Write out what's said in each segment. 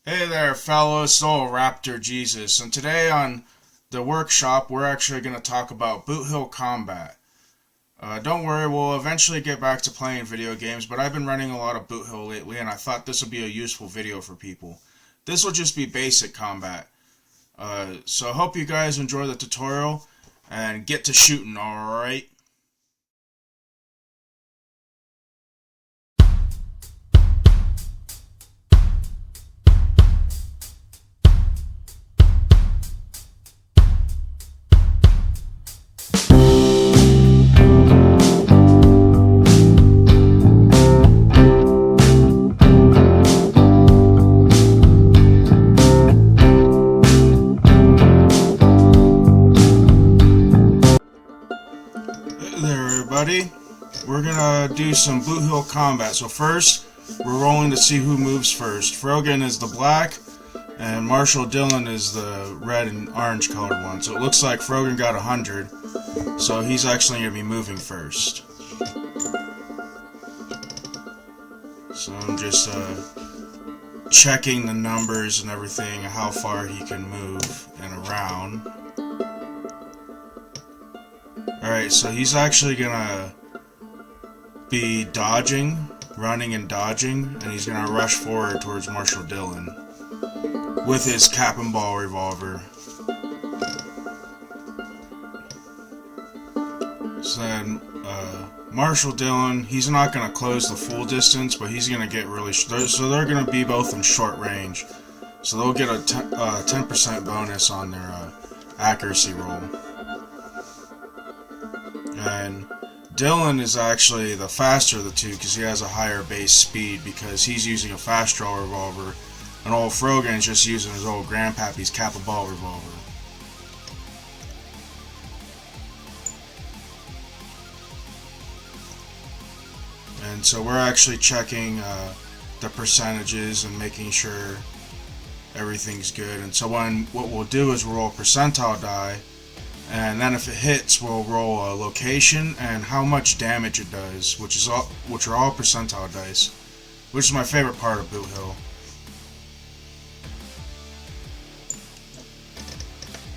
Hey there, fellas. Oh, Raptor Jesus. And today on the workshop, we're actually going to talk about Boothill combat. Don't worry, we'll eventually get back to playing video games, but I've been running a lot of Boothill lately, and I thought this would be a useful video for people. This will just be basic combat. So I hope you guys enjoy the tutorial and get to shooting, alright? Hey there, everybody. We're gonna do some Boothill combat. So first, we're rolling to see who moves first. Frogan is the black, and Marshall Dillon is the red and orange colored one. So it looks like Frogan got 100, so he's actually gonna be moving first. So I'm just checking the numbers and everything, how far he can move and around. Alright, so he's actually gonna be dodging, running and dodging, and he's gonna rush forward towards Marshall Dillon with his cap and ball revolver. So then, Marshall Dillon, he's not gonna close the full distance, but he's gonna get really so they're gonna be both in short range. So they'll get a 10% bonus on their accuracy roll. And Dillon is actually the faster of the two because he has a higher base speed because he's using a fast draw revolver, and old Frogan's just using his old grandpappy's cap and ball revolver. And so we're actually checking the percentages and making sure everything's good. And so what we'll do is roll a percentile die, and then if it hits, we'll roll a location and how much damage it does, which are all percentile dice, which is my favorite part of Boothill.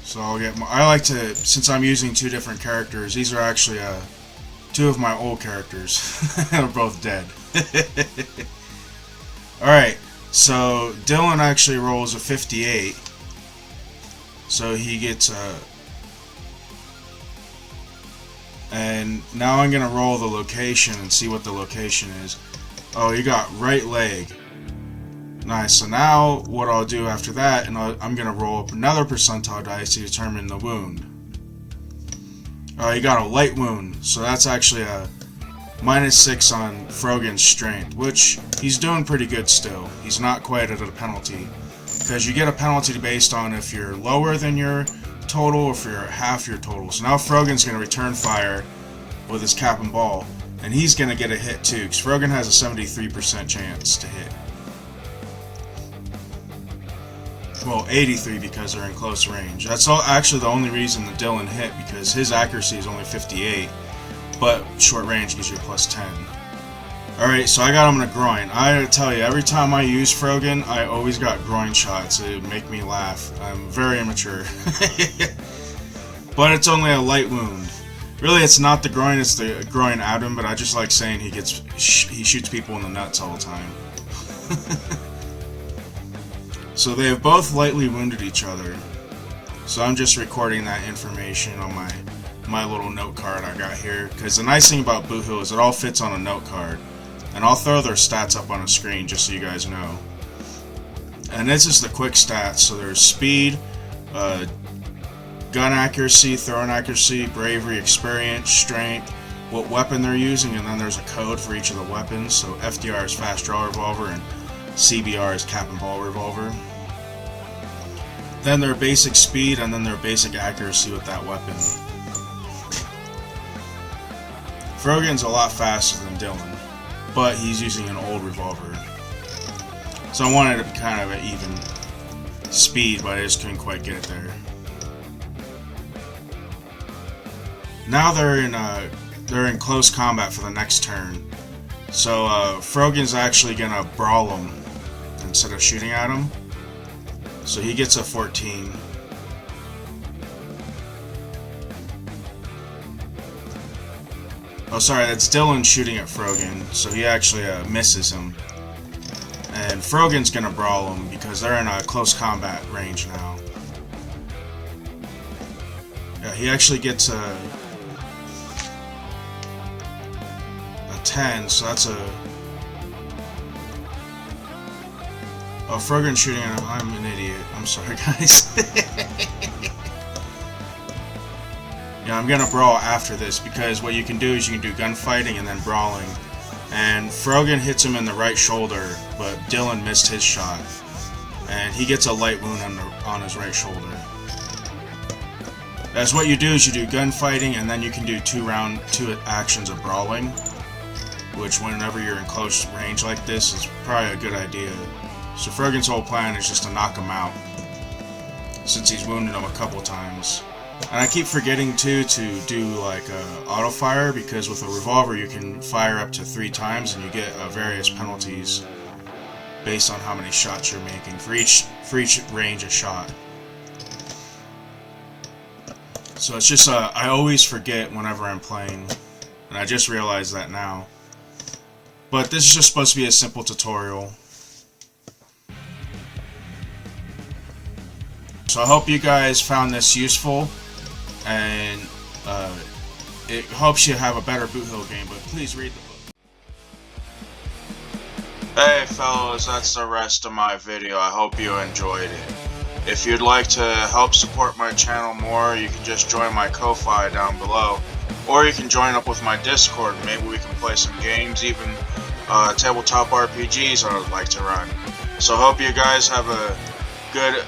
So I like to, since I'm using two different characters, these are actually two of my old characters. They're both dead. Alright, so Dillon actually rolls a 58, so he gets and now I'm gonna roll the location and see what the location is. Oh, you got right leg. Nice. So now what I'll do after that, and I'm gonna roll up another percentile dice to determine the wound. Oh, you got a light wound, so that's actually a -6 on Frogan's strength, which he's doing pretty good still. He's not quite at a penalty, because you get a penalty based on if you're lower than your total or if you're at half your total. So now Frogan's going to return fire with his cap and ball, and he's going to get a hit too, because Frogan has a 73% chance to hit. Well, 83 because they're in close range. That's actually the only reason the Dillon hit, because his accuracy is only 58, but short range gives you a +10. Alright, so I got him in a groin. I gotta tell you, every time I use Frogan, I always got groin shots. It would make me laugh. I'm very immature. But it's only a light wound. Really, it's not the groin, it's the groin abdomen, but I just like saying he shoots people in the nuts all the time. So they have both lightly wounded each other. So I'm just recording that information on my little note card I got here. Because the nice thing about Boothill is it all fits on a note card. And I'll throw their stats up on a screen just so you guys know. And this is the quick stats. So there's speed, gun accuracy, throwing accuracy, bravery, experience, strength, what weapon they're using, and then there's a code for each of the weapons. So FDR is fast draw revolver and CBR is cap and ball revolver. Then their basic speed and then their basic accuracy with that weapon. Frogan's a lot faster than Dillon, but he's using an old revolver. So I wanted it to be kind of an even speed, but I just couldn't quite get it there. Now they're in close combat for the next turn. So Frogan's actually gonna brawl him instead of shooting at him. So he gets a 14. Oh, sorry, that's Dylan shooting at Frogan, so he actually misses him. And Frogan's gonna brawl him because they're in a close combat range now. Yeah, he actually gets a 10, so that's a... Oh, Frogan's shooting at him. I'm an idiot. I'm sorry, guys. Yeah, I'm gonna brawl after this because what you can do is you can do gunfighting and then brawling. And Frogan hits him in the right shoulder, but Dylan missed his shot. And he gets a light wound on his right shoulder. That's what you do is you do gunfighting and then you can do two actions of brawling. Which whenever you're in close range like this is probably a good idea. So Frogan's whole plan is just to knock him out. Since he's wounded him a couple times. And I keep forgetting too to do like auto fire because with a revolver you can fire up to 3 times and you get various penalties based on how many shots you're making for each range of shot. So it's just I always forget whenever I'm playing, and I just realized that now. But this is just supposed to be a simple tutorial. So I hope you guys found this useful. And it helps you have a better Boothill game, but please read the book. Hey fellas, that's the rest of my video. I hope you enjoyed it. If you'd like to help support my channel more, you can just join my Ko-Fi down below. Or you can join up with my Discord, maybe we can play some games, even tabletop RPGs I would like to run. So hope you guys have a good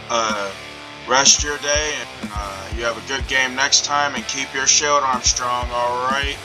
rest of your day, and you have a good game next time, and keep your shield arm strong, alright?